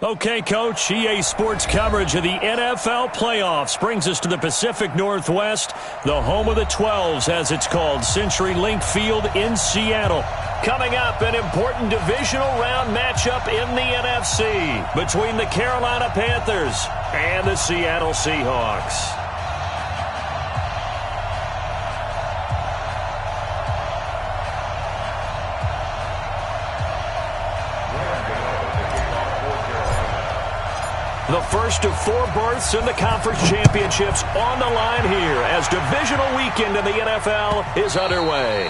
Okay, Coach, EA Sports coverage of the NFL playoffs brings us to the Pacific Northwest, the home of the 12s, as it's called, CenturyLink Field in Seattle. Coming up, an important divisional round matchup in the NFC between the Carolina Panthers and the Seattle Seahawks. The first of 4 berths in the conference championships on the line here as divisional weekend in the NFL is underway.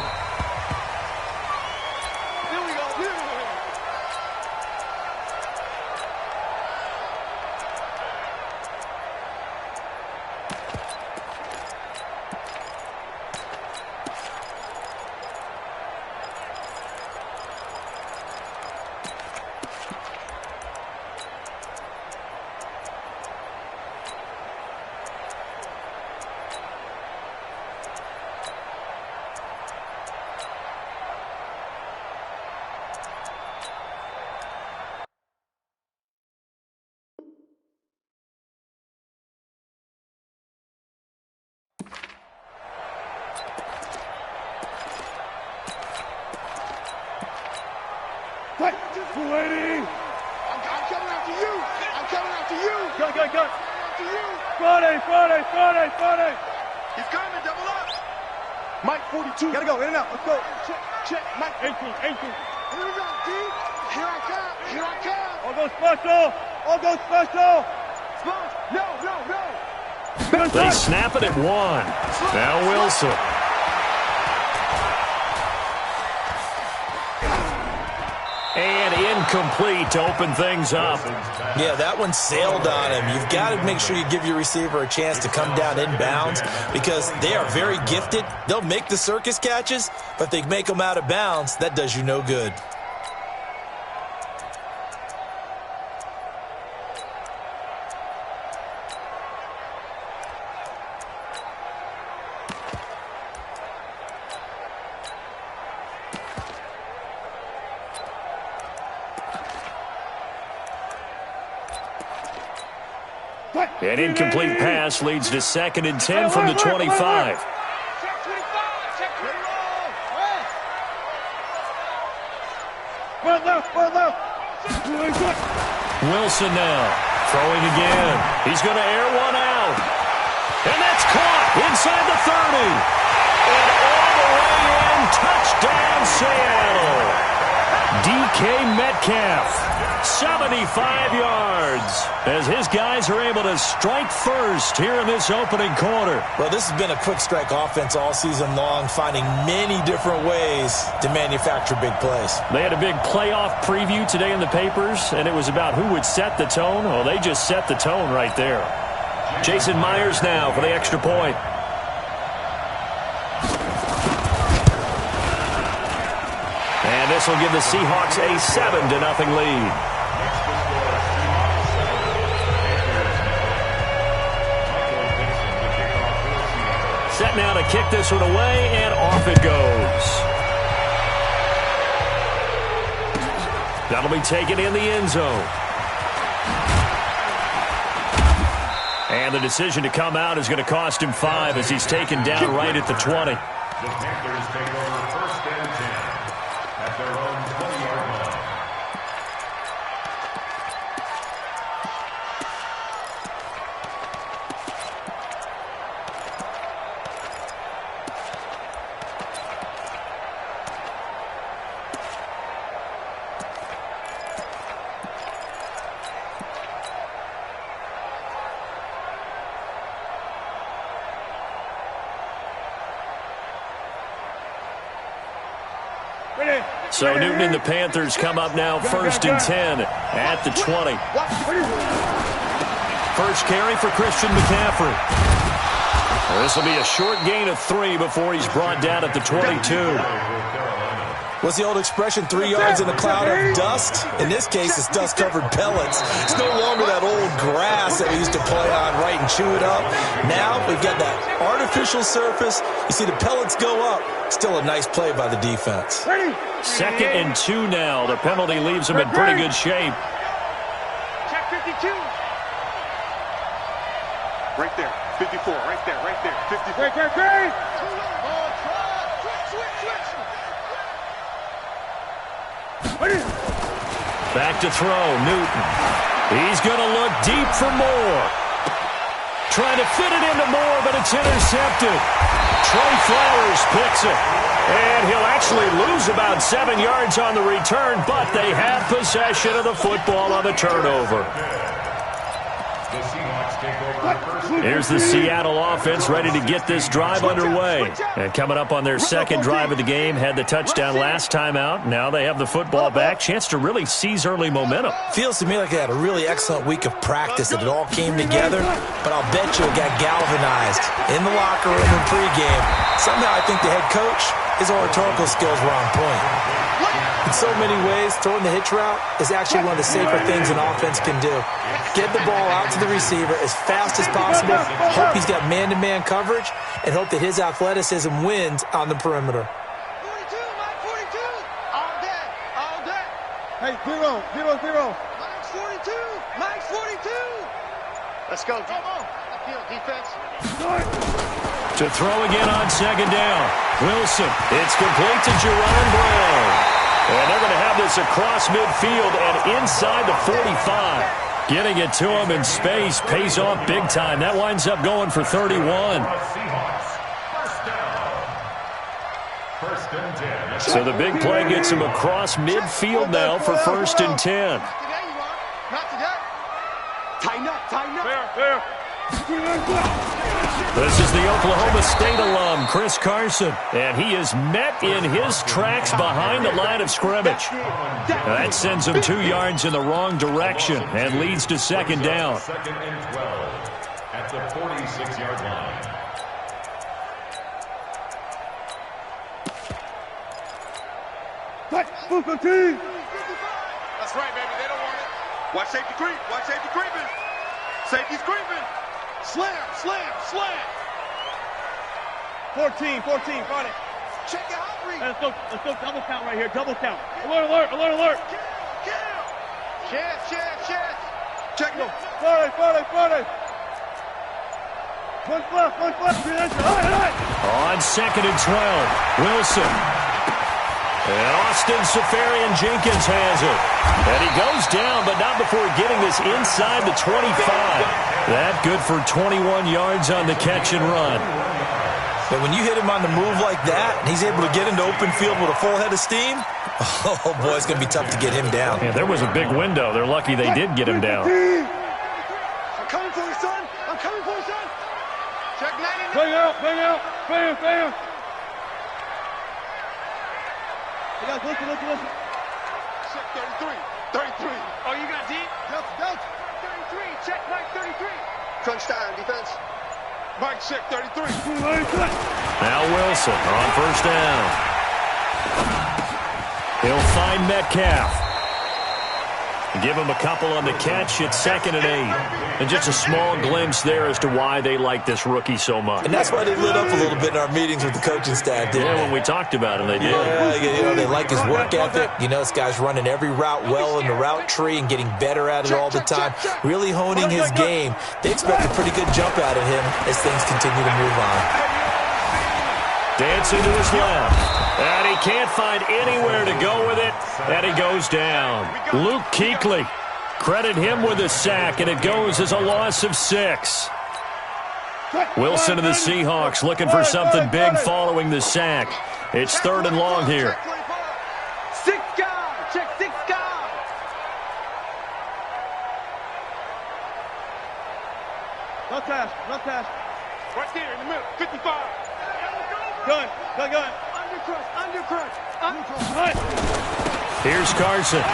Waiting! I'm coming after you! I'm coming after you! Go! After you! Friday! He's coming, double up! Mike 42. Gotta go, in and out, let's go. Check, Mike. 18. Here we go, D. Here I come. All go special! No. They snap it at 1. Now Wilson. And incomplete to open things up. Yeah, that one sailed on him. You've got to make sure you give your receiver a chance to come down inbounds because they are very gifted. They'll make the circus catches, but if they make them out of bounds, that does you no good. An incomplete pass leads to 2nd and 10 from the 25. Wilson now throwing again. He's going to air one out. And that's caught inside the 30. And all the way in, touchdown Seattle. DK Metcalf, 75 yards, as his guys are able to strike first here in this opening quarter. Well, this has been a quick strike offense all season long, finding many different ways to manufacture big plays. They had a big playoff preview today in the papers, and it was about who would set the tone. Well, they just set the tone right there. Jason Myers now for the extra point. And this will give the Seahawks a 7-0 lead. Set now to kick this one away, and off it goes. That'll be taken in the end zone. And the decision to come out is going to cost him 5 as he's taken down right at the 20. The Panthers take over 1st and 10 at their own 20-yard line. So Newton and the Panthers come up now 1st and 10 at the 20. First carry for Christian McCaffrey. This will be a short gain of 3 before he's brought down at the 22. What's the old expression, 3 yards in a cloud of dust? In this case, it's dust-covered pellets. It's no longer that old grass that we used to play on, right, and chew it up. Now we've got that artificial surface. You see the pellets go up. Still a nice play by the defense. 2nd and 2 now. The penalty leaves him in pretty good shape. Right there, 54, right there, 54. Great, great, great! Back to throw, Newton. He's going to look deep for Moore. Trying to fit it into Moore, but it's intercepted. Trey Flowers picks it. And he'll actually lose about 7 yards on the return, but they have possession of the football on the turnover. The Seahawks take over first. Here's the Seattle offense ready to get this drive underway. And coming up on their second drive of the game, had the touchdown last time out. Now they have the football back. Chance to really seize early momentum. Feels to me like they had a really excellent week of practice, that it all came together, but I'll bet you it got galvanized in the locker room and pregame. Somehow I think the head coach, his oratorical skills were on point. In so many ways, throwing the hitch route is actually one of the safer things an offense can do. Get the ball out to the receiver as fast as possible, hope he's got man-to-man coverage, and hope that his athleticism wins on the perimeter. 42, Mike 42. All day, all day. Hey, 0-0-0. Mike's 42, Mike's 42. Let's go. Come on. Field defense. To throw again on second down. Wilson. It's complete to Jerron Brown. And they're going to have this across midfield and inside the 45. Getting it to him in space pays off big time. That winds up going for 31. Seahawks, first down. First and 10. So the big play gets him across midfield now for first and 10. Not today, you are. Not today. Tighten up, tighten up. There. This is the Oklahoma State alum, Chris Carson, and he is met in his tracks behind the line of scrimmage. That sends him 2 yards in the wrong direction and leads to second down. Second and 12 at the 46-yard line. That's right, baby. They don't want it. Watch safety creep. Watch safety creeping. Safety's creeping. Slam, slam, slam. 14, got it. Check your outreach. Hey, let's go double count right here, double count. Alert. Chance. Check it. 40. One left. On second and 12, Wilson. And Austin Safarian-Jenkins has it. And he goes down, but not before getting this inside the 25. That good for 21 yards on the catch and run. But when you hit him on the move like that, and he's able to get into open field with a full head of steam, oh boy, it's going to be tough to get him down. Yeah, there was a big window. They're lucky they did get him down. I'm coming for you, son. Check 99. Bring out. Hey guys, listen. Check 33. Oh, you got deep? Delta. 33. Check Mike 33. Crunch time, defense. Mike, check 33. Now Wilson on first down. He'll find Metcalf. Give him a couple on the catch. It's second and 8. And just a small glimpse there as to why they like this rookie so much. And that's why they lit up a little bit in our meetings with the coaching staff, didn't they? When we talked about him, they did. Yeah, they like his work ethic. This guy's running every route well in the route tree and getting better at it all the time, really honing his game. They expect a pretty good jump out of him as things continue to move on. Dancing to his left. And he can't find anywhere to go with it. And he goes down. Luke Kuechly. Credit him with a sack, and it goes as a loss of 6. Wilson and the Seahawks looking for something big following the sack. It's third and long here. 6 guard. Check 6 guard. No task. Right there in the middle. 55. Gun. Undercrunch. Here's Carson.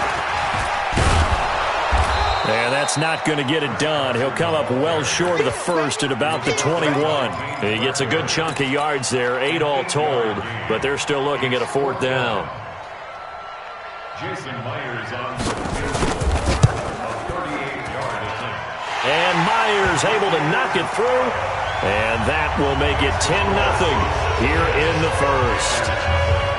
And that's not going to get it done. He'll come up well short of the first at about the 21. He gets a good chunk of yards there, 8 all told, but they're still looking at a fourth down. Jason Myers on a 38-yard attempt. And Myers able to knock it through, and that will make it 10-0 here in the first.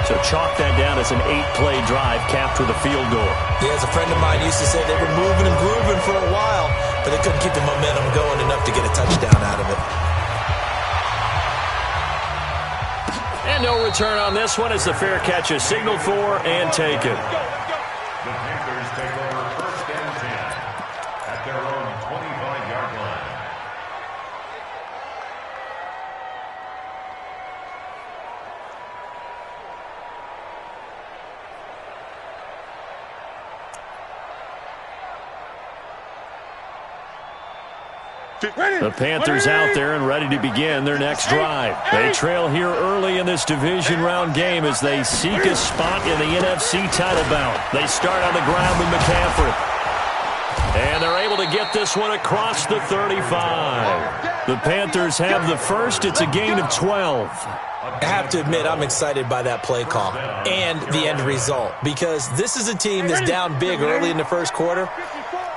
So chalk that down as an 8-play drive capped with a field goal. Yeah, as a friend of mine used to say, they were moving and grooving for a while, but they couldn't keep the momentum going enough to get a touchdown out of it. And no return on this one as the fair catch is signaled for and taken. The Panthers take over 1st and 10 at their own 25-yard line. The Panthers out there and ready to begin their next drive. They trail here early in this division round game as they seek a spot in the NFC title bout. They start on the ground with McCaffrey. And they're able to get this one across the 35. The Panthers have the first. It's a gain of 12. I have to admit, I'm excited by that play call and the end result, because this is a team that's down big early in the first quarter,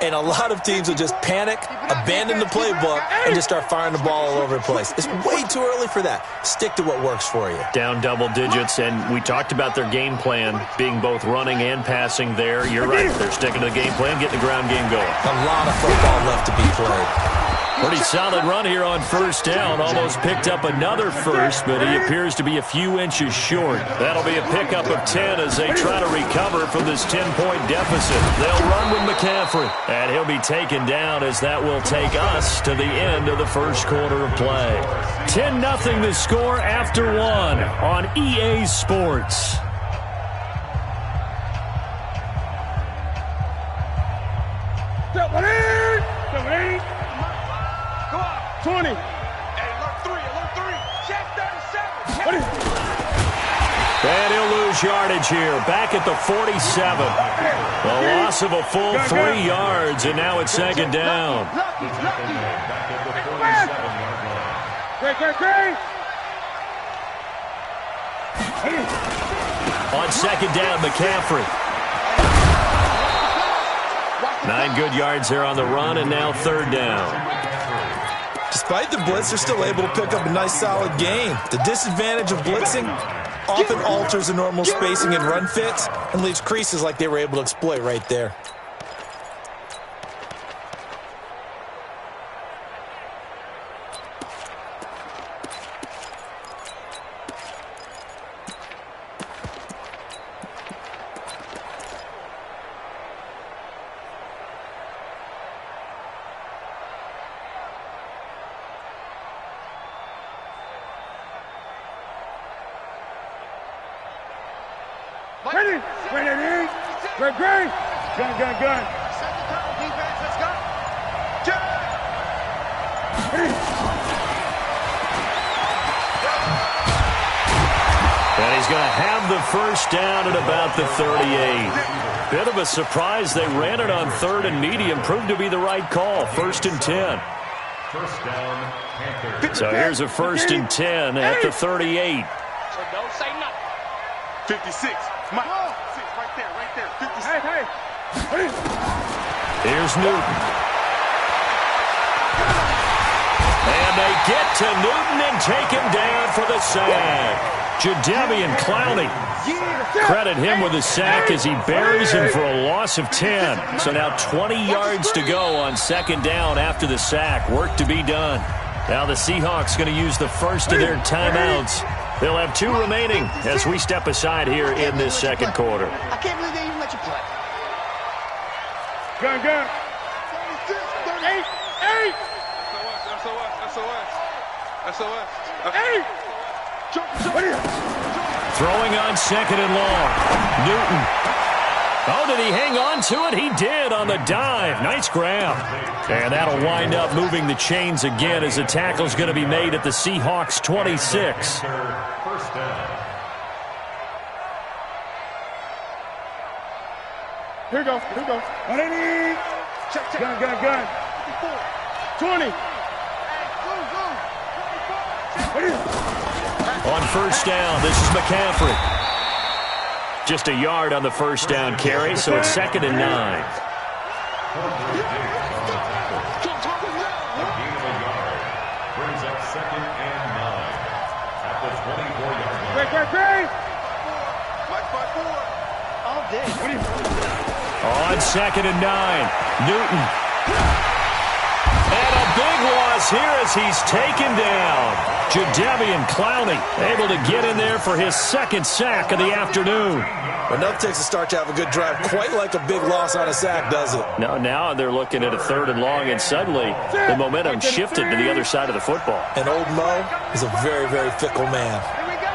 and a lot of teams will just panic, abandon the playbook, and just start firing the ball all over the place. It's way too early for that. Stick to what works for you. Down double digits, and we talked about their game plan being both running and passing there. You're right. They're sticking to the game plan, getting the ground game going. A lot of football left to be played. Pretty solid run here on first down. Almost picked up another first, but he appears to be a few inches short. That'll be a pickup of 10 as they try to recover from this 10-point deficit. They'll run with McCaffrey, and he'll be taken down as that will take us to the end of the first quarter of play. 10-0 the score after one on EA Sports. Step one in. 20. Hey, alert 3. Check 37. And he'll lose yardage here. Back at the 47. A loss of a full 3 yards, and now it's second down. Lucky. Back at the 47-yard line. On second down, McCaffrey. 9 good yards there on the run, and now third down. Despite the blitz, they're still able to pick up a nice, solid gain. The disadvantage of blitzing often alters the normal spacing and run fits and leaves creases like they were able to exploit right there. Ready. Gun. Second down, defense. Let's go. And he's going to have the first down at about the 38. Bit of a surprise. They ran it on third and medium. Proved to be the right call. 1st and 10. First down, Panthers. So here's a 1st and 10 at the 38. So don't say nothing. 56. Mike. Right there. 56. Hey. Here's Newton. And they get to Newton and take him down for the sack. Jadeveon Clowney. Credit him with a sack as he buries him for a loss of 10. So now 20 yards to go on second down after the sack. Work to be done. Now the Seahawks going to use the first of their timeouts. They'll have 2 remaining as we step aside here in this second quarter. I can't believe they even let you play. Gun. 36, 8. SOS. 8. Throwing on second and long. Newton. Oh, did he hang on to it? He did on the dive. Nice grab. And that'll wind up moving the chains again as the tackle's going to be made at the Seahawks 26. First down. Here we go. Ready. Check. Gun. 20. On first down, this is McCaffrey. Just a yard on the first down carry, so it's 2nd and 9. A gain of a yard brings up 2nd and 9 at the 24-yard line. Great. All day. On 2nd and 9, Newton. And a big loss here as he's taken down. Jadeveon Clowney able to get in there for his 2nd sack of the afternoon. Enough takes a start to have a good drive, quite like a big loss on a sack, does it? No, now they're looking at a 3rd and long, and suddenly the momentum shifted to the other side of the football. And old Mo is a very, very fickle man. Here we go.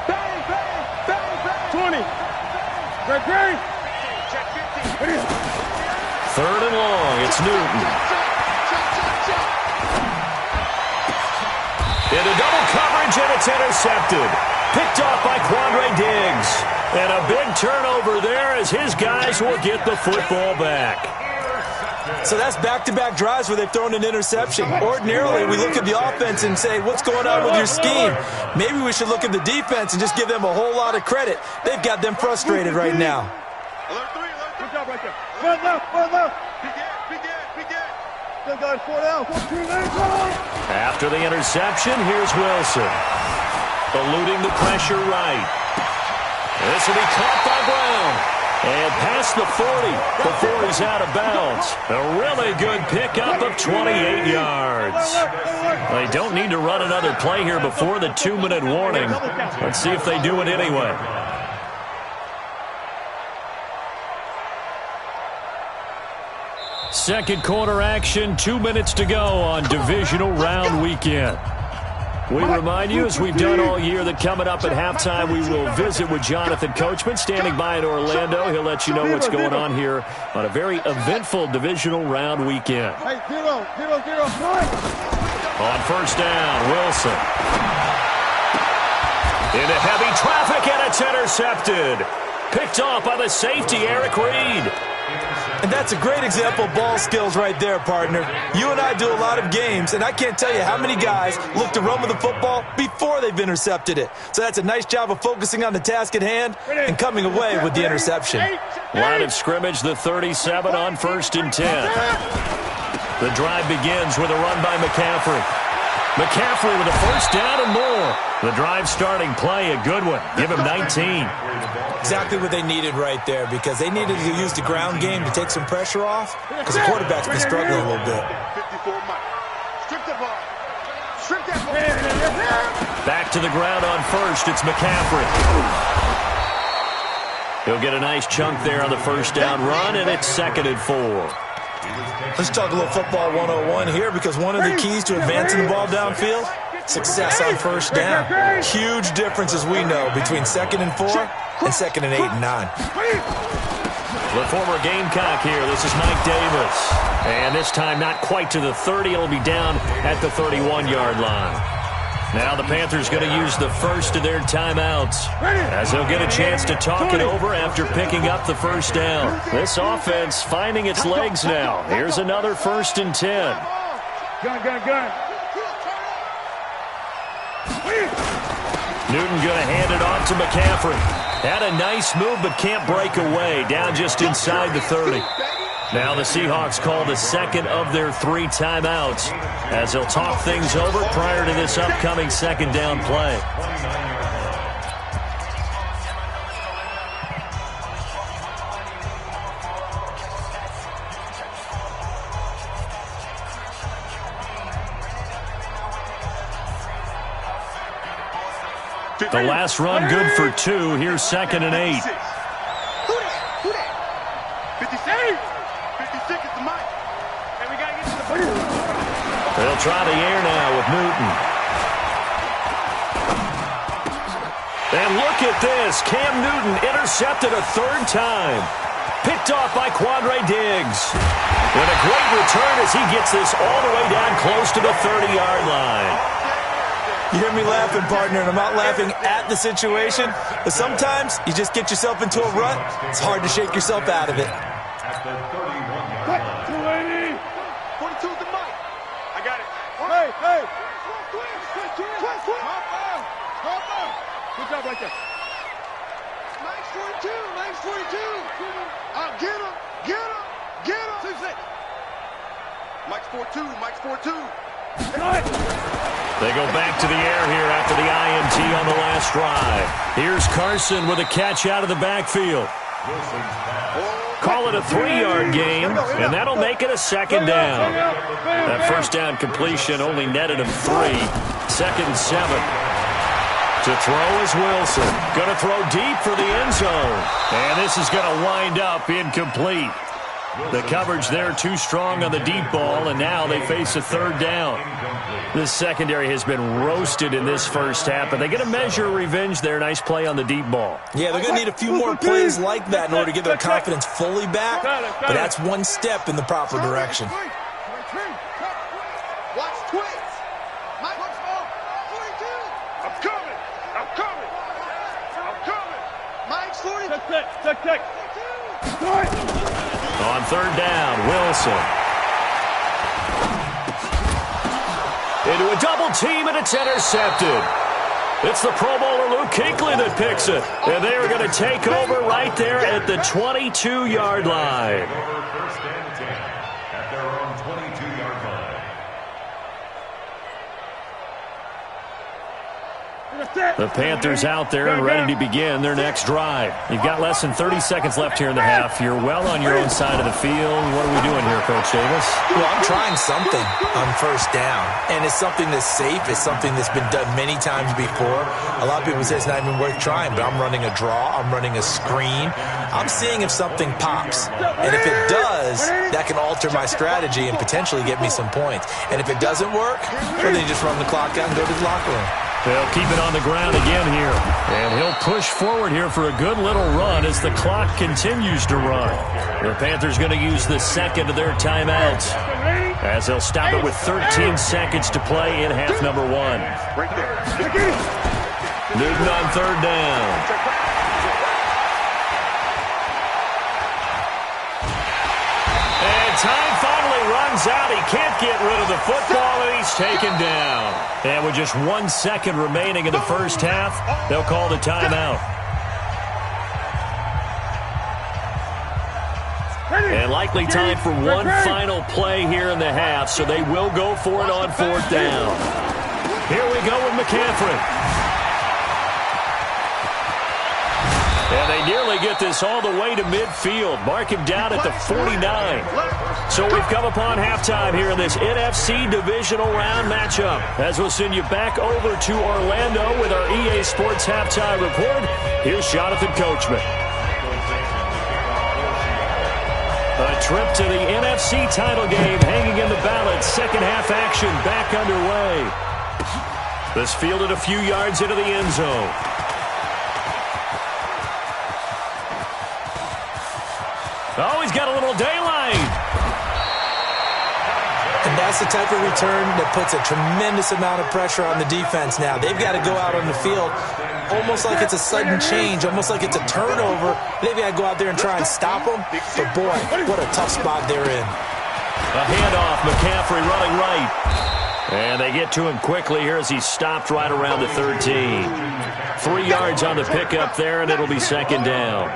Bang, bang, bang, bang. 20. Great. Check 50. 3rd and long, it's Newton. Into double coverage, and it's intercepted. Picked off by Quandre Diggs. And a big turnover there as his guys will get the football back. So that's back-to-back drives where they've thrown an interception. Ordinarily, we look at the offense and say, what's going on with your scheme? Maybe we should look at the defense and just give them a whole lot of credit. They've got them frustrated right now. Good job right there. Run left. Begin. Still got 4 down. 14 minutes. After the interception, here's Wilson. Eluding the pressure right. This will be caught by Brown. And past the 40 before he's out of bounds. A really good pickup of 28 yards. They don't need to run another play here before the 2-minute warning. Let's see if they do it anyway. Second quarter action, 2 minutes to go on divisional round weekend. We remind you, as we've done all year, that coming up at halftime, we will visit with Jonathan Coachman, standing by in Orlando. He'll let you know what's going on here on a very eventful divisional round weekend. Hey, 0. On 1st down, Wilson. Into heavy traffic, and it's intercepted. Picked off by the safety, Eric Reed. And that's a great example of ball skills right there, partner. You and I do a lot of games, and I can't tell you how many guys look to run with the football before they've intercepted it. So that's a nice job of focusing on the task at hand and coming away with the interception. Line of scrimmage, the 37 on 1st and 10. The drive begins with a run by McCaffrey. McCaffrey with a 1st down and more. The drive starting play, a good one. Give him 19. Exactly what they needed right there, because they needed to use the ground game to take some pressure off, because the quarterback's been struggling a little bit. 54 Mike. Strip that ball. Back to the ground on 1st, it's McCaffrey. He'll get a nice chunk there on the 1st down run, and it's 2nd and 4. Let's talk a little football 101 here, because one of the keys to advancing the ball downfield, success on 1st down. Huge difference, as we know, between 2nd and 4 and 2nd and 8 and 9. The former Gamecock here. This is Mike Davis. And this time not quite to the 30. It'll be down at the 31-yard line. Now the Panthers going to use the first of their timeouts, as they'll get a chance to talk it over after picking up the 1st down. This offense finding its legs now. Here's another 1st and 10. Gun. Newton going to hand it off to McCaffrey. Had a nice move, but can't break away. Down just inside the 30. Now the Seahawks call the 2nd of their 3 timeouts, as they'll talk things over prior to this upcoming 2nd down play. The last run good for 2. Here's 2nd and 8. 56 is the mic. And we got to get to the ball. They'll try the air now with Newton. And look at this. Cam Newton intercepted a 3rd time. Picked off by Quandre Diggs. And a great return as he gets this all the way down close to the 30-yard line. You hear me laughing, partner, and I'm not laughing at the situation, but sometimes you just get yourself into a rut. It's hard to shake yourself out of it. At the 31-yard line. 42's the mic. I got it. Hey. Good job right there. Mike's 42. Get him. Mike's 4-2. They go back to the air here after the INT on the last last drive. Here's Carson with a catch out of the backfield. Call it a 3-yard gain, and that'll make it a second down. That first down completion only netted him 3. 2nd and 7. To throw is Wilson. Going to throw deep for the end zone. And this is going to wind up incomplete. The coverage there too strong on the deep ball, and now they face a 3rd down. This secondary has been roasted in this first half, but they're going to measure revenge there. Nice play on the deep ball. Yeah, they're going to need a few more plays like that in order to get their confidence fully back, but that's one step in the proper direction. Watch twins. I'm coming. Mike's 40. Check. On 3rd down, Wilson. Into a double team, and it's intercepted. It's the Pro Bowler Luke Kuechly that picks it. And they are going to take over right there at the 22-yard line. First and 10 at their own 22-yard line. The Panthers out there and ready to begin their next drive. You've got less than 30 seconds left here in the half. You're well on your own side of the field. What are we doing here, Coach Davis? Well, I'm trying something on 1st down, and it's something that's safe. It's something that's been done many times before. A lot of people say it's not even worth trying, but I'm running a draw. I'm running a screen. I'm seeing if something pops, and if it does, that can alter my strategy and potentially get me some points. And if it doesn't work, well, then you just run the clock out and go to the locker room. They'll keep it on the ground again here. And he'll push forward here for a good little run as the clock continues to run. The Panthers going to use the 2nd of their timeouts, as they'll stop it with 13 seconds to play in half number 1. Right there. Newton on 3rd down. And time finally runs out. He can't get rid of the football, and he's taken down. And with just 1 second remaining in the first half, they'll call the timeout. And likely time for one final play here in the half, so they will go for it on 4th down. Here we go with McCaffrey. And they nearly get this all the way to midfield. Mark him down at the 49. So we've come upon halftime here in this NFC Divisional Round matchup. As we'll send you back over to Orlando with our EA Sports Halftime Report, here's Jonathan Coachman. A trip to the NFC title game hanging in the balance. Second half action back underway. This fielded a few yards into the end zone. Oh, he's got a little daylight. And that's the type of return that puts a tremendous amount of pressure on the defense now. They've got to go out on the field almost like it's a sudden change, almost like it's a turnover. They've got to go out there and try and stop them. But, boy, what a tough spot they're in. A handoff, McCaffrey running right. And they get to him quickly here as he's stopped right around the 13. 3 yards on the pickup there, and it'll be second down.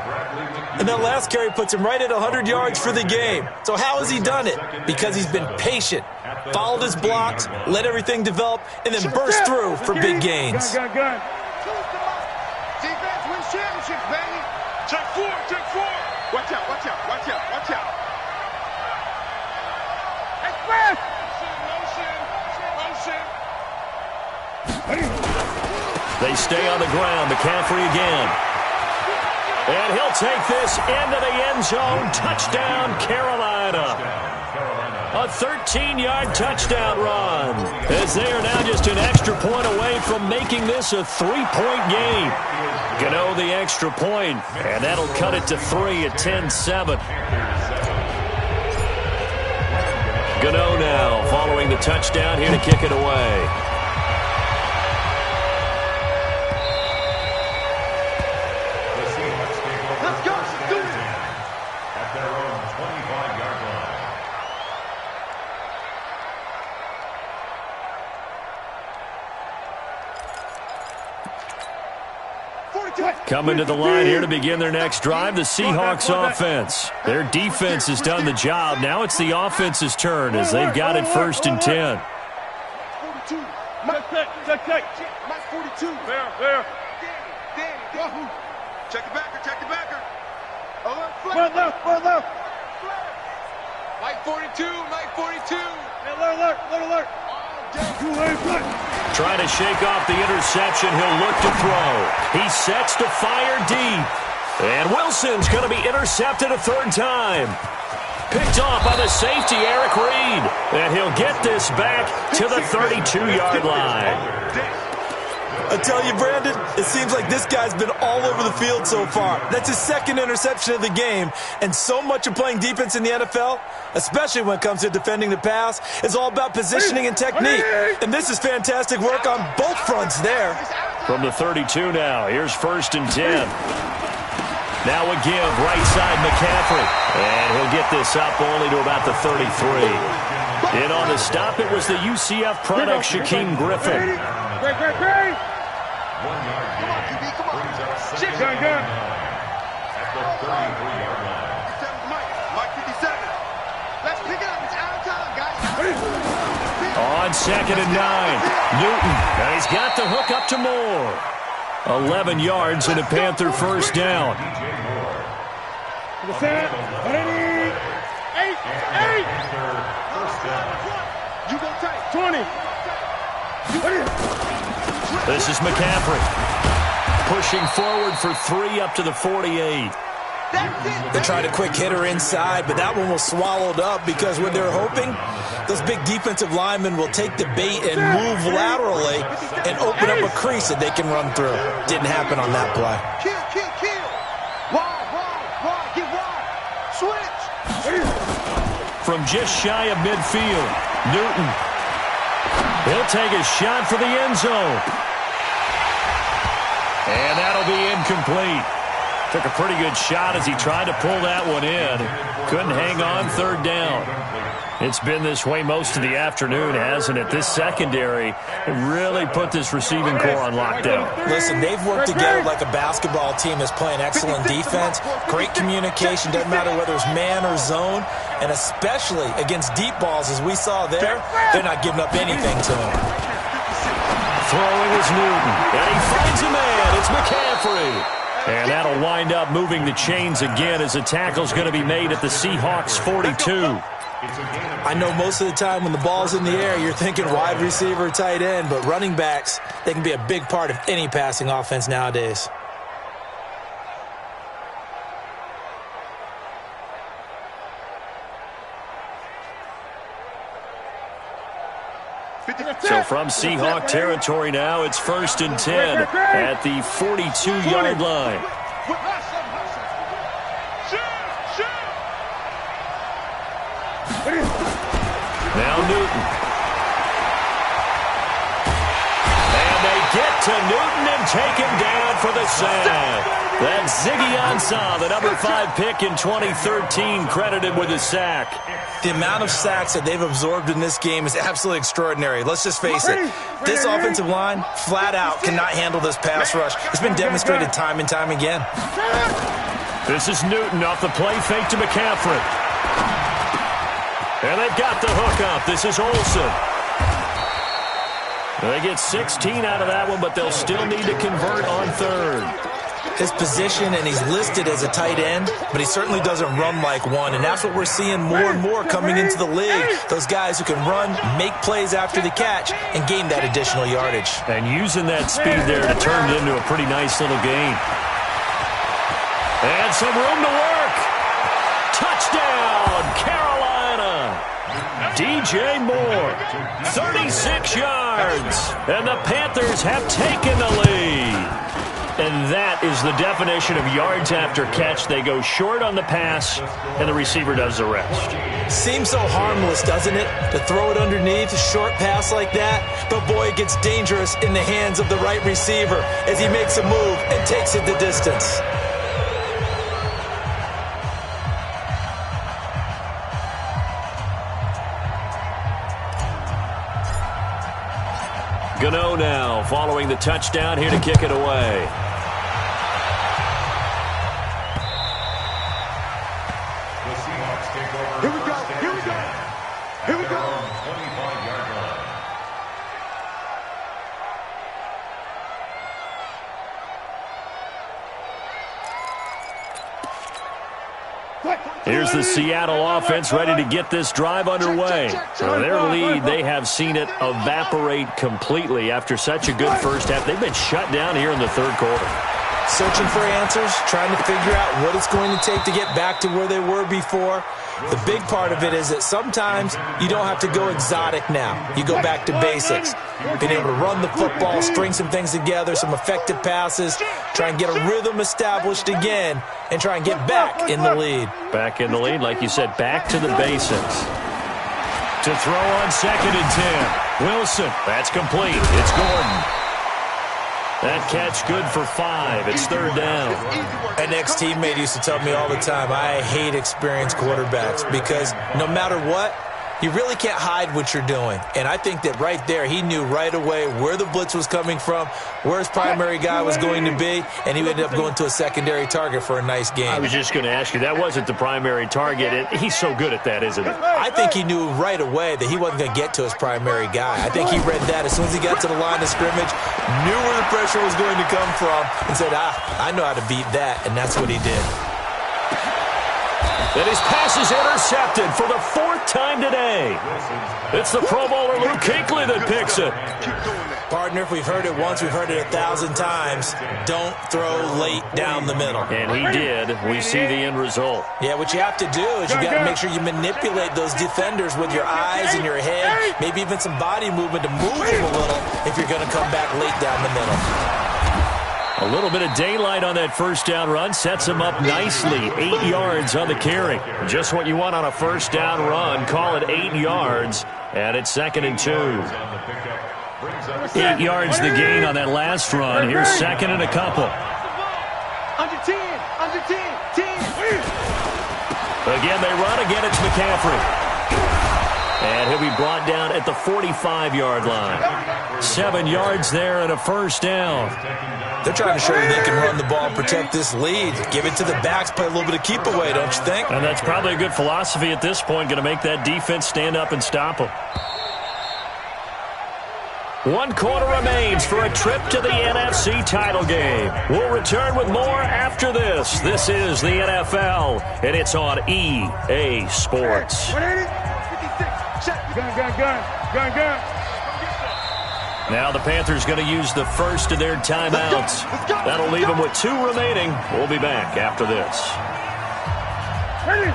And that last carry puts him right at 100 yards for the game. So how has he done it? Because he's been patient, followed his blocks, let everything develop, and then burst through for big gains. Defense wins championships, baby. Check four. Watch out. Express! Motion. They stay on the ground. McCaffrey again. And he'll take this into the end zone. Touchdown, Carolina. A 13-yard touchdown run, as they are now just an extra point away from making this a 3-point game. Gano the extra point, and that'll cut it to 3 at 10-7. Gano now following the touchdown here to kick it away. Coming to the line here to begin their next drive, the Seahawks offense. Their defense has done the job. Now it's the offense's turn as they've got it 1st and 10. Check. Mike 42. There. Check the backer, check the backer. Alert, One left, one left. Mike 42, Mike 42. Alert, alert. Trying to shake off the interception. He'll look to throw. He sets to fire deep. And Wilson's going to be intercepted a third time. Picked off by the safety, Eric Reed. And he'll get this back to the 32-yard line. I tell you, Brandon, it seems like this guy's been all over the field so far. That's his second interception of the game. And so much of playing defense in the NFL, especially when it comes to defending the pass, is all about positioning and technique. And this is fantastic work on both fronts there. From the 32 now, here's 1st and 10. Now a give, right side McCaffrey. And he'll get this up only to about the 33. In on the stop, it was the UCF product, Shaquem Griffin. Great. 1 yard gain. Come on, QB, come on. Brings up Good. 7 at the 33-yard line. Mike 57. Let's pick it up. It's out of time, guys. On 2nd and 9, Newton. And he's got the hook up to Moore. 11 yards and a Panther first down. DJ Moore. To the center. 8. Panther first down. You go tight. 20. This is McCaffrey. Pushing forward for 3 up to the 48. They tried a quick hitter inside, but that one was swallowed up because what they're hoping, those big defensive linemen will take the bait and move laterally and open up a crease that they can run through. Didn't happen on that play. Kill. Wide. Get wide. Switch. From just shy of midfield, Newton. He'll take a shot for the end zone. And that'll be incomplete. Took a pretty good shot as he tried to pull that one in. Couldn't hang on, 3rd down. It's been this way most of the afternoon, hasn't it? This secondary really put this receiving core on lockdown. Listen, they've worked together like a basketball team that's playing excellent defense, great communication, doesn't matter whether it's man or zone, and especially against deep balls, as we saw there, they're not giving up anything to him. Throwing is Newton, and he finds a man. It's McCaffrey. And that'll wind up moving the chains again as the tackle's going to be made at the Seahawks 42. I know most of the time when the ball's in the air, you're thinking wide receiver, tight end, but running backs, they can be a big part of any passing offense nowadays. So from Seahawk territory now, it's 1st and 10 at the 42-yard line. Now Newton. And they get to Newton and take him down for the sack. That's Ziggy Ansah, the number 5 pick in 2013, credited with a sack. The amount of sacks that they've absorbed in this game is absolutely extraordinary. Let's just face it. This offensive line, flat out, cannot handle this pass rush. It's been demonstrated time and time again. This is Newton off the play fake to McCaffrey. And they've got the hook up. This is Olsen. They get 16 out of that one, but they'll still need to convert on 3rd. His position, and he's listed as a tight end, but he certainly doesn't run like one, and that's what we're seeing more and more coming into the league. Those guys who can run, make plays after the catch, and gain that additional yardage. And using that speed there to turn it into a pretty nice little gain. And some room to work. Touchdown, Carolina. DJ Moore, 36 yards. And the Panthers have taken the lead. And that is the definition of yards after catch. They go short on the pass, and the receiver does the rest. Seems so harmless, doesn't it, to throw it underneath a short pass like that? But, boy, it gets dangerous in the hands of the right receiver as he makes a move and takes it the distance. Gano now following the touchdown here to kick it away. The Seahawks take over. Here we go. 25-yard line. Here's the Seattle offense ready to get this drive underway. So their lead, they have seen it evaporate completely after such a good first half. They've been shut down here in the third quarter. Searching for answers, trying to figure out what it's going to take to get back to where they were before. The big part of it is that sometimes you don't have to go exotic now. You go back to basics. Being able to run the football, string some things together, some effective passes, try and get a rhythm established again, and try and get back in the lead. Back in the lead, like you said, back to the basics. To throw on 2nd and 10. Wilson, that's complete. It's Gordon. That catch good for 5. It's 3rd down. An ex-teammate used to tell me all the time, I hate experienced quarterbacks because no matter what, you really can't hide what you're doing. And I think that right there, he knew right away where the blitz was coming from, where his primary guy was going to be, and he ended up going to a secondary target for a nice game. I was just going to ask you, that wasn't the primary target. He's so good at that, isn't he? I think he knew right away that he wasn't going to get to his primary guy. I think he read that as soon as he got to the line of scrimmage, knew where the pressure was going to come from, and said, I know how to beat that, and that's what he did. And his pass is intercepted for the 4th time today. It's the Pro Bowler Luke Kuechly that picks it. Partner, if we've heard it once, we've heard it 1,000 times. Don't throw late down the middle. And he did. We see the end result. Yeah, what you have to do is you got to make sure you manipulate those defenders with your eyes and your head, maybe even some body movement to move them a little if you're going to come back late down the middle. A little bit of daylight on that first down run sets him up nicely. 8 yards on the carry. Just what you want on a first down run. Call it 8 yards, and it's 2nd and 2. 8 yards the gain on that last run. Here's 2nd and a couple. Under 10, under 10, 10. Again, they run. Again, it's McCaffrey. And he'll be brought down at the 45-yard line. 7 yards there and a first down. They're trying to show you they can run the ball and protect this lead. Give it to the backs, play a little bit of keep away, don't you think? And that's probably a good philosophy at this point, going to make that defense stand up and stop them. 1 quarter remains for a trip to the NFC title game. We'll return with more after this. This is the NFL, and it's on EA Sports. Gun. Now the Panthers going to use the first of their timeouts. That'll leave them with 2 remaining. We'll be back after this. Ready?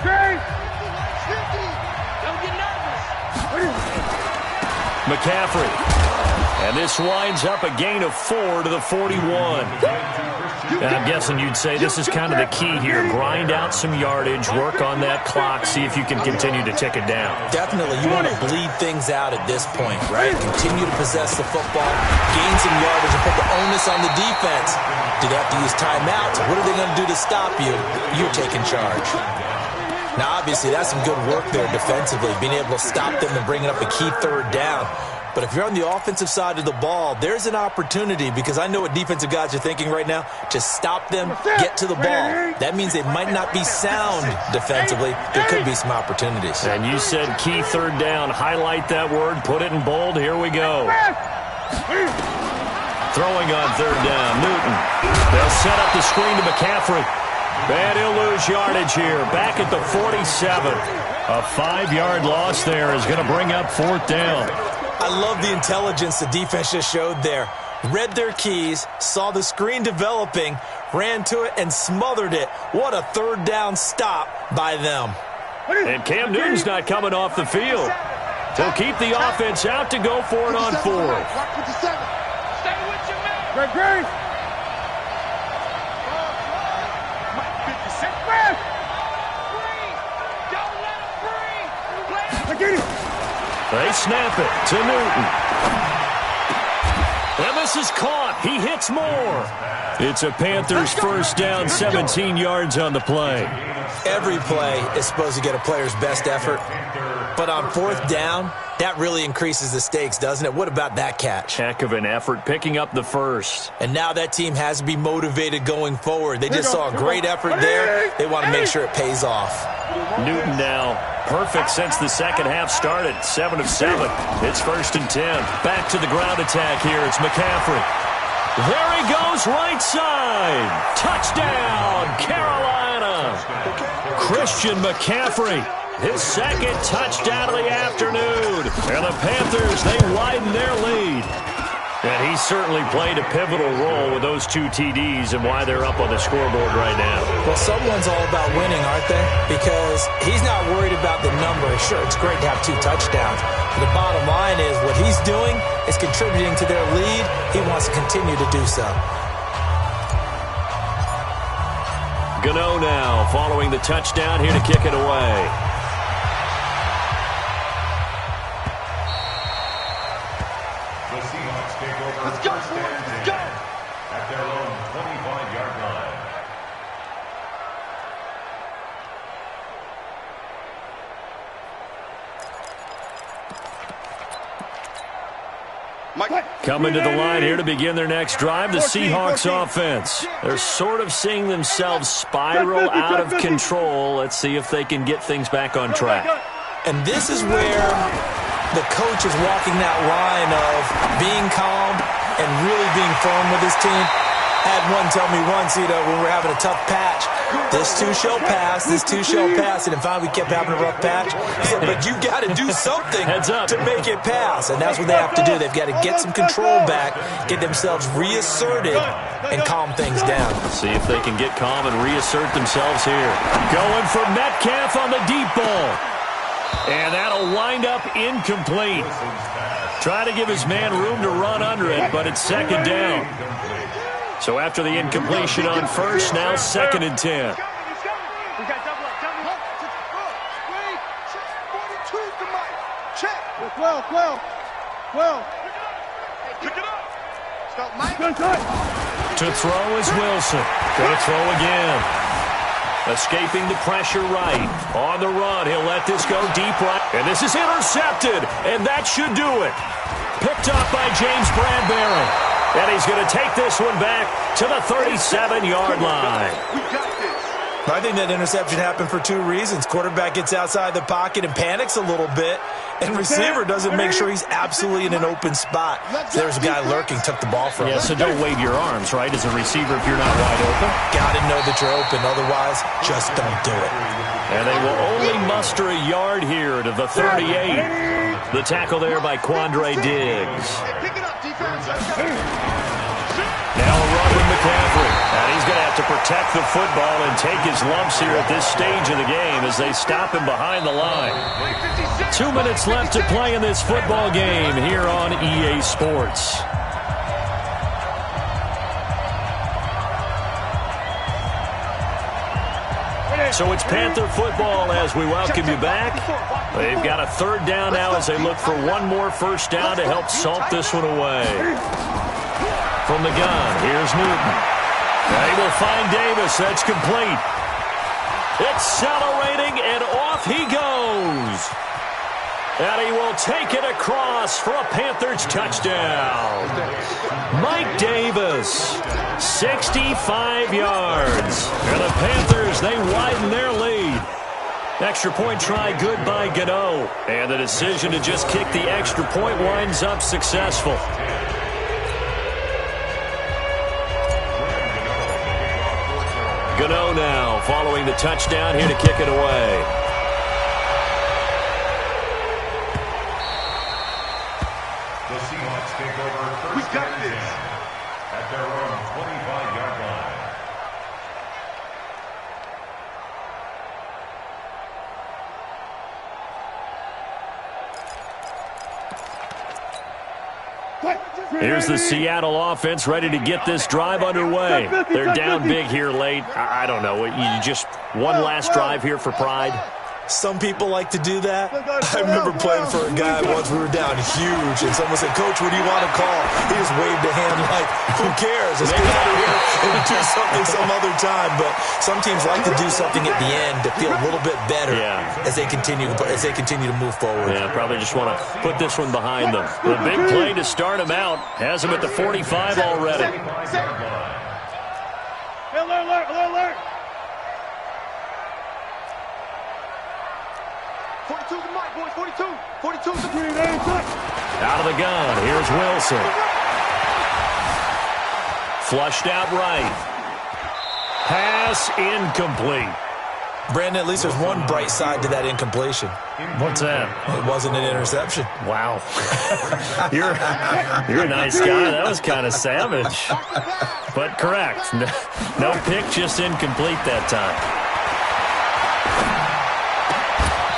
Great. Don't get nervous. McCaffrey. And this winds up a gain of 4 to the 41. And I'm guessing you'd say this is kind of the key here. Grind out some yardage, work on that clock, see if you can continue to tick it down. Definitely. You want to bleed things out at this point, right? Continue to possess the football, gain some yardage, and put the onus on the defense. Do they have to use timeouts? What are they going to do to stop you? You're taking charge. Now, obviously, that's some good work there defensively, being able to stop them and bringing up a key 3rd down. But if you're on the offensive side of the ball, there's an opportunity, because I know what defensive guys are thinking right now, to stop them, get to the ball. That means they might not be sound defensively. There could be some opportunities. And you said key 3rd down. Highlight that word, put it in bold. Here we go. Throwing on 3rd down, Newton. They'll set up the screen to McCaffrey. And he'll lose yardage here. Back at the 47. A 5-yard loss there is going to bring up 4th down. I love the intelligence the defense just showed there. Read their keys, saw the screen developing, ran to it, and smothered it. What a 3rd down stop by them. And Cam Newton's not coming off the field. They'll keep the offense out to go for it on 4th. Stay with your man. Great. They snap it to Newton. And this is caught. He hits more. It's a Panthers first down, 17 yards on the play. Every play is supposed to get a player's best effort. But on 4th down, that really increases the stakes, doesn't it? What about that catch? Heck of an effort, picking up the first. And now that team has to be motivated going forward. They just saw a great effort there. They want to make sure it pays off. Newton now perfect since the second half started. 7 of 7. It's 1st and 10. Back to the ground attack here. It's McCaffrey. There he goes, right side. Touchdown, Carolina. Christian McCaffrey, his second touchdown of the afternoon. And the Panthers, they widen their lead. And he certainly played a pivotal role with those 2 TDs and why they're up on the scoreboard right now. Well, someone's all about winning, aren't they? Because he's not worried about the number. Sure, it's great to have 2 touchdowns. But the bottom line is what he's doing is contributing to their lead. He wants to continue to do so. Gano now following the touchdown here to kick it away. Let's go, boys. Let's go. At their own 25-yard line. Coming to the line here to begin their next drive, the Seahawks offense. They're sort of seeing themselves spiral out of control. Let's see if they can get things back on track. And this is where the coach is walking that line of being calm and really being firm with his team. Had one tell me once, when we were having a tough patch, this too shall pass, this too shall pass. And finally we kept having a rough patch. He said, but you got to do something to make it pass. And that's what they have to do. They've got to get some control back, get themselves reasserted, and calm things down. See if they can get calm and reassert themselves here. Going for Metcalf on the deep ball. And that'll wind up incomplete. Try to give his man room to run under it, but it's second down. So after the incompletion on first, now 2nd and 10. To throw is Wilson. Going to throw again. Escaping the pressure right. On the run, he'll let this go deep right. And this is intercepted, and that should do it. Picked up by James Bradbury. And he's going to take this one back to the 37-yard line. I think that interception happened for 2 reasons. Quarterback gets outside the pocket and panics a little bit, and receiver doesn't make sure he's absolutely in an open spot. There's a guy lurking, took the ball from him. Yeah, so don't wave your arms, right, as a receiver if you're not wide open. Got to know that you're open. Otherwise, just don't do it. And they will only muster a yard here to the 38. The tackle there by Quandre Diggs. Now a run with McCaffrey. And he's going to have to protect the football and take his lumps here at this stage of the game as they stop him behind the line. 2 minutes left to play in this football game here on EA Sports. So it's Panther football as we welcome you back. They've got a 3rd down now as they look for one more first down to help salt this one away. From the gun, here's Newton. They will find Davis. That's complete. Accelerating, and off he goes. And he will take it across for a Panthers touchdown. Mike Davis, 65 yards. And the Panthers, they widen their lead. Extra point try good by Gano. And the decision to just kick the extra point winds up successful. Gano now following the touchdown here to kick it away. The Seahawks take over first and 10 at their own 25-yard line. Here's the Seattle offense ready to get this drive underway. They're down big here late. I don't know. You just one last drive here for pride. Some people like to do that. I remember playing for a guy once. We were down huge, and someone said, "Coach, what do you want to call?" He just waved a hand like, "Who cares? Let's get out of here and do something some other time." But some teams like to do something at the end to feel a little bit better as they continue to move forward. Yeah, probably just want to put this one behind them. The big play to start him out has him at the 45 already. Alert, alert. 42 to Mike, boys. 42. 42 to Out of the gun. Here's Wilson. Flushed out right. Pass incomplete. Brandon, at least there's one bright side to that incompletion. What's that? It wasn't an interception. Wow. You're a nice guy. That was kind of savage. But correct. No pick, just incomplete that time.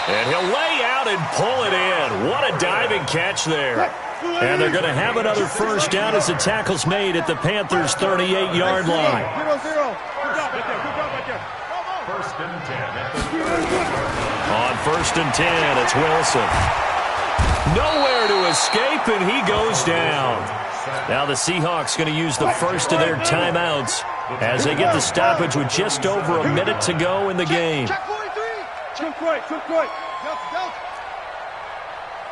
And he'll lay out and pull it in. What a diving catch there. And they're going to have another first down as the tackle's made at the Panthers' 38-yard line. 0-0. Good job right there. First and 10. On first and 10, it's Wilson. Nowhere to escape, and he goes down. Now the Seahawks going to use the first of their timeouts as they get the stoppage with just over a minute to go in the game. Check 43. Check right.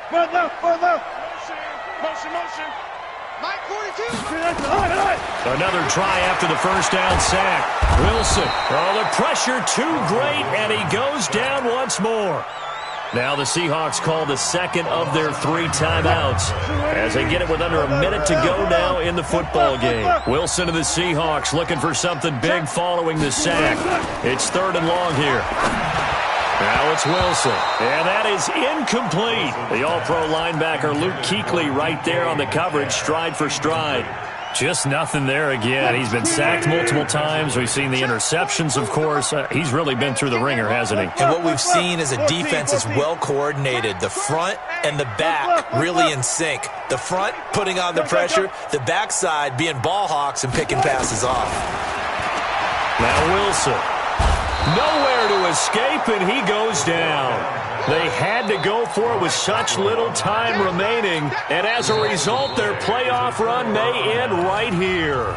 Delta. Front left. Motion. Mike 42. Another try after the first down sack. Wilson. Oh, the pressure too great, and he goes down once more. Now the Seahawks call the second of their 3 timeouts as they get it with under a minute to go now in the football game. Wilson to the Seahawks looking for something big following the sack. It's 3rd and long here. Now it's Wilson, and that is incomplete. The all-pro linebacker Luke Kuechly right there on the coverage, stride for stride. Just nothing there again. He's been sacked multiple times. We've seen the interceptions, of course. He's really been through the ringer, hasn't he? And what we've seen is a defense that's well coordinated. The front and the back really in sync. The front putting on the pressure, the backside being ball hawks and picking passes off. Now Wilson. Nowhere to escape, and he goes down. They had to go for it with such little time remaining, and as a result, their playoff run may end right here.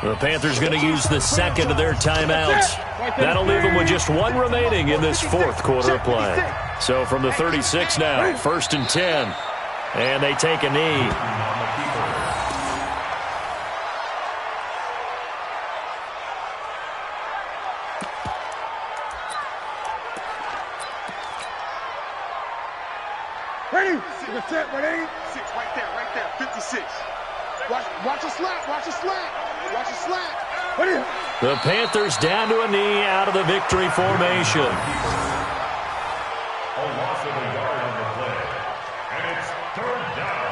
The Panthers going to use the second of their timeouts. That'll leave them with just 1 remaining in this 4th quarter of play. So from the 36 now, 1st and 10, and they take a knee. Ready? Set, ready? 6, right there. 56. Watch a slant. Ready? The Panthers down to a knee out of the victory formation. A loss of a yard on the play. And it's 3rd down.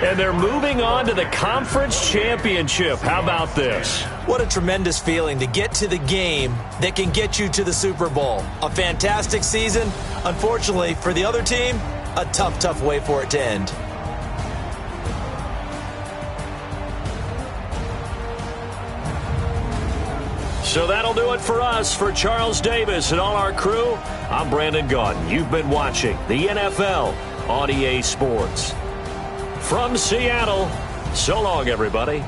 And they're moving on to the conference championship. How about this? What a tremendous feeling to get to the game that can get you to the Super Bowl. A fantastic season. Unfortunately, for the other team, a tough way for it to end. So that'll do it for us. For Charles Davis and all our crew, I'm Brandon Gaudin. You've been watching the NFL on EA Sports. From Seattle, so long, everybody.